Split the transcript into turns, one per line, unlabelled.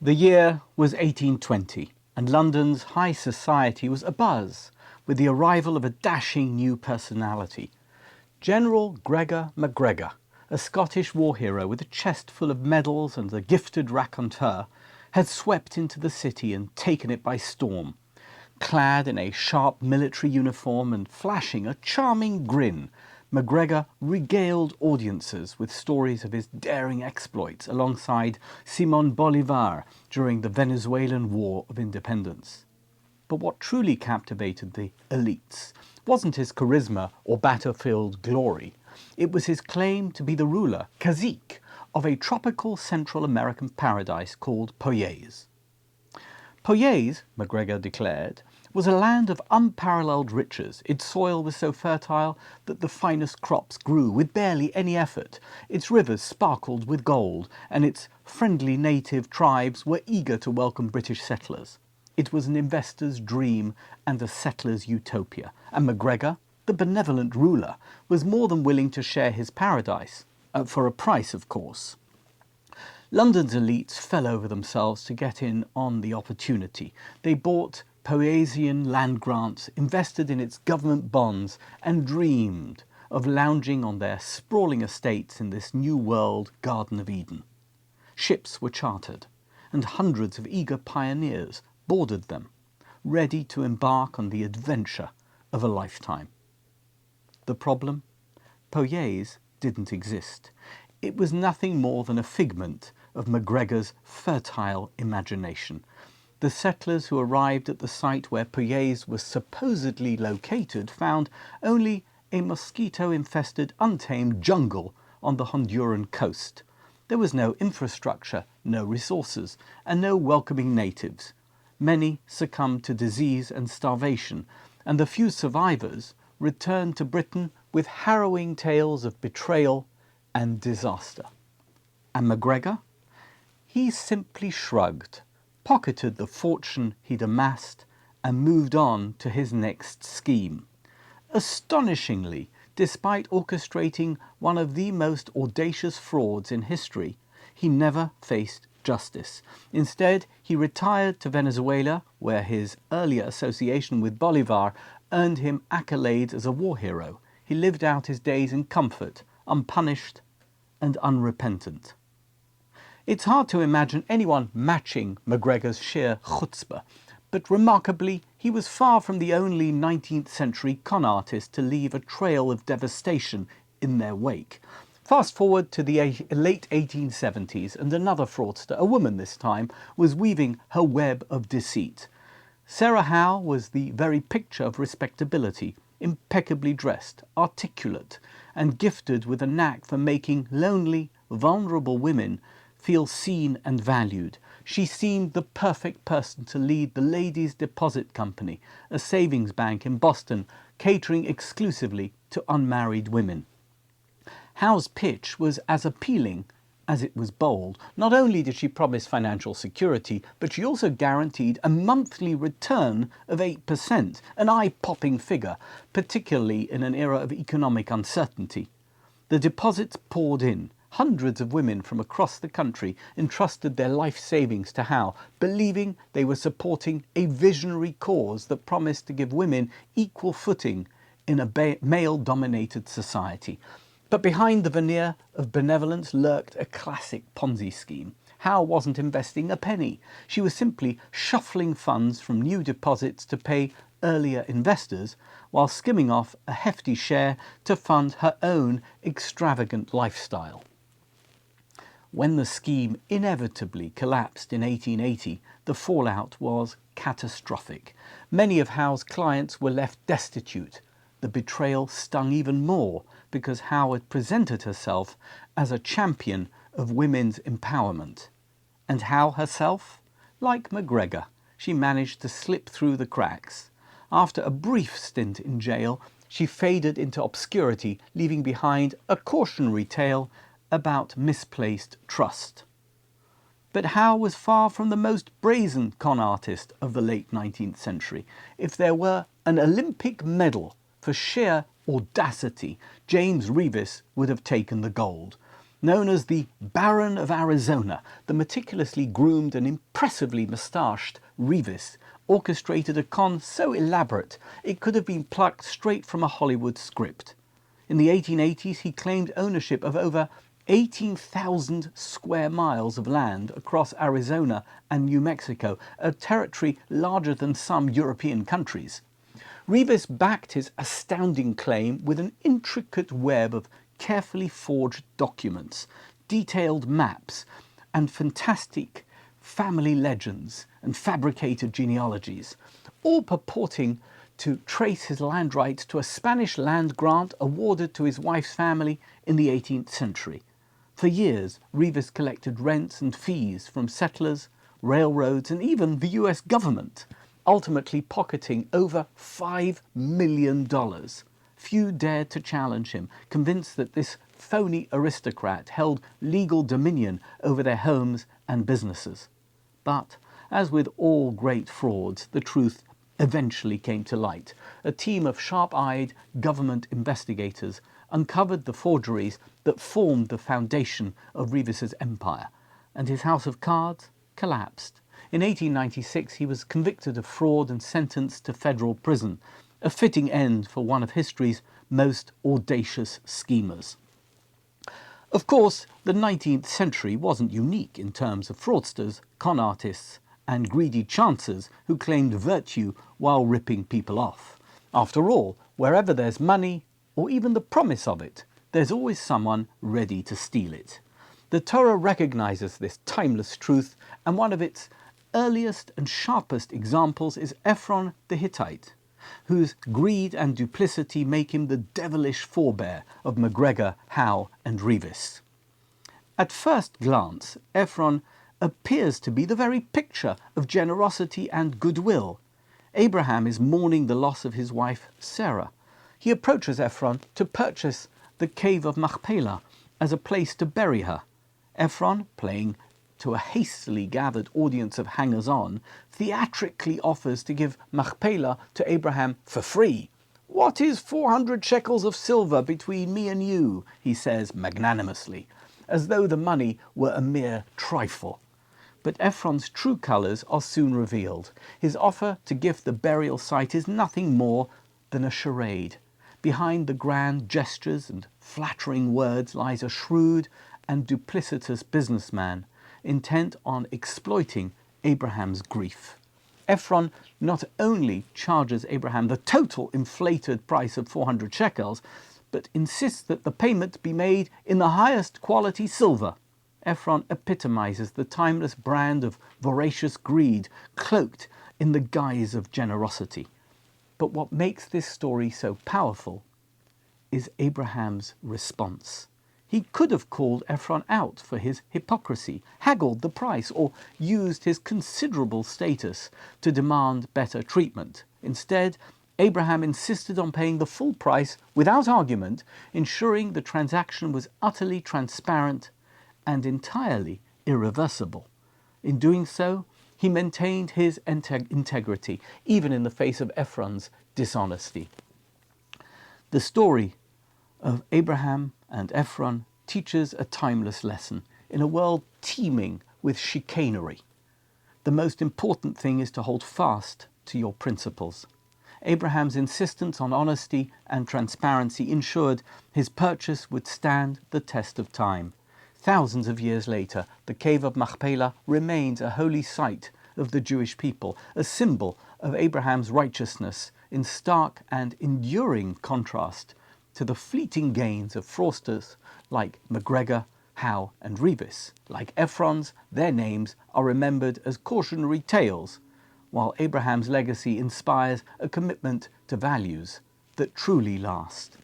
The year was 1820, and London's high society was abuzz with the arrival of a dashing new personality. General Gregor MacGregor, a Scottish war hero with a chest full of medals and a gifted raconteur, had swept into the city and taken it by storm. Clad in a sharp military uniform and flashing a charming grin, MacGregor regaled audiences with stories of his daring exploits alongside Simón Bolívar during the Venezuelan War of Independence. But what truly captivated the elites wasn't his charisma or battlefield glory. It was his claim to be the ruler, cacique, of a tropical Central American paradise called Poyais. Poyais, MacGregor declared, was a land of unparalleled riches. Its soil was so fertile that the finest crops grew with barely any effort. Its rivers sparkled with gold, and its friendly native tribes were eager to welcome British settlers. It was an investor's dream and a settler's utopia, and MacGregor, the benevolent ruler, was more than willing to share his paradise, for a price, of course. London's elites fell over themselves to get in on the opportunity. They bought Poyasian land grants, invested in its government bonds, and dreamed of lounging on their sprawling estates in this new world Garden of Eden. Ships were chartered, and hundreds of eager pioneers boarded them, ready to embark on the adventure of a lifetime. The problem? Poyais didn't exist. It was nothing more than a figment of MacGregor's fertile imagination. The settlers who arrived at the site where Poyais was supposedly located found only a mosquito-infested, untamed jungle on the Honduran coast. There was no infrastructure, no resources, and no welcoming natives. Many succumbed to disease and starvation, and the few survivors returned to Britain with harrowing tales of betrayal and disaster. And MacGregor? He simply shrugged, pocketed the fortune he'd amassed, and moved on to his next scheme. Astonishingly, despite orchestrating one of the most audacious frauds in history, he never faced justice. Instead, he retired to Venezuela, where his earlier association with Bolívar earned him accolades as a war hero. He lived out his days in comfort, unpunished and unrepentant. It's hard to imagine anyone matching MacGregor's sheer chutzpah, but remarkably, he was far from the only 19th century con artist to leave a trail of devastation in their wake. Fast forward to the late 1870s, and another fraudster, a woman this time, was weaving her web of deceit. Sarah Howe was the very picture of respectability, impeccably dressed, articulate, and gifted with a knack for making lonely, vulnerable women feel seen and valued. She seemed the perfect person to lead the Ladies' Deposit Company, a savings bank in Boston, catering exclusively to unmarried women. Howe's pitch was as appealing as it was bold. Not only did she promise financial security, but she also guaranteed a monthly return of 8%, an eye-popping figure, particularly in an era of economic uncertainty. The deposits poured in. Hundreds of women from across the country entrusted their life savings to Howe, believing they were supporting a visionary cause that promised to give women equal footing in a male-dominated society. But behind the veneer of benevolence lurked a classic Ponzi scheme. Howe wasn't investing a penny. She was simply shuffling funds from new deposits to pay earlier investors, while skimming off a hefty share to fund her own extravagant lifestyle. When the scheme inevitably collapsed in 1880, the fallout was catastrophic. Many of Howe's clients were left destitute. The betrayal stung even more because Howe had presented herself as a champion of women's empowerment. And Howe herself? Like MacGregor, she managed to slip through the cracks. After a brief stint in jail, she faded into obscurity, leaving behind a cautionary tale about misplaced trust. But Howe was far from the most brazen con artist of the late 19th century. If there were an Olympic medal for sheer audacity, James Reavis would have taken the gold. Known as the Baron of Arizona, the meticulously groomed and impressively moustached Reavis orchestrated a con so elaborate it could have been plucked straight from a Hollywood script. In the 1880s, he claimed ownership of over 18,000 square miles of land across Arizona and New Mexico, a territory larger than some European countries. Reavis backed his astounding claim with an intricate web of carefully forged documents, detailed maps, and fantastic family legends and fabricated genealogies, all purporting to trace his land rights to a Spanish land grant awarded to his wife's family in the 18th century. For years, Reavis collected rents and fees from settlers, railroads, and even the US government, ultimately pocketing over $5 million. Few dared to challenge him, convinced that this phony aristocrat held legal dominion over their homes and businesses. But, as with all great frauds, the truth eventually came to light. A team of sharp-eyed government investigators uncovered the forgeries that formed the foundation of Reavis's empire, and his house of cards collapsed. In 1896, he was convicted of fraud and sentenced to federal prison, a fitting end for one of history's most audacious schemers. Of course, the 19th century wasn't unique in terms of fraudsters, con artists, and greedy chancers who claimed virtue while ripping people off. After all, wherever there's money, or even the promise of it, there's always someone ready to steal it. The Torah recognizes this timeless truth, and one of its earliest and sharpest examples is Ephron the Hittite, whose greed and duplicity make him the devilish forebear of MacGregor, Howe, and Reavis. At first glance, Ephron appears to be the very picture of generosity and goodwill. Abraham is mourning the loss of his wife, Sarah. He approaches Ephron to purchase the cave of Machpelah as a place to bury her. Ephron, playing to a hastily gathered audience of hangers-on, theatrically offers to give Machpelah to Abraham for free. "What is 400 shekels of silver between me and you?" he says magnanimously, as though the money were a mere trifle. But Ephron's true colours are soon revealed. His offer to gift the burial site is nothing more than a charade. Behind the grand gestures and flattering words lies a shrewd and duplicitous businessman, intent on exploiting Abraham's grief. Ephron not only charges Abraham the total inflated price of 400 shekels, but insists that the payment be made in the highest quality silver. Ephron epitomizes the timeless brand of voracious greed, cloaked in the guise of generosity. But what makes this story so powerful is Abraham's response. He could have called Ephron out for his hypocrisy, haggled the price, or used his considerable status to demand better treatment. Instead, Abraham insisted on paying the full price without argument, ensuring the transaction was utterly transparent and entirely irreversible. In doing so, he maintained his integrity, even in the face of Ephron's dishonesty. The story of Abraham and Ephron teaches a timeless lesson in a world teeming with chicanery. The most important thing is to hold fast to your principles. Abraham's insistence on honesty and transparency ensured his purchase would stand the test of time. Thousands of years later, the cave of Machpelah remains a holy site of the Jewish people, a symbol of Abraham's righteousness, in stark and enduring contrast to the fleeting gains of fraudsters like MacGregor, Howe, and Reavis. Like Ephron's, their names are remembered as cautionary tales, while Abraham's legacy inspires a commitment to values that truly last.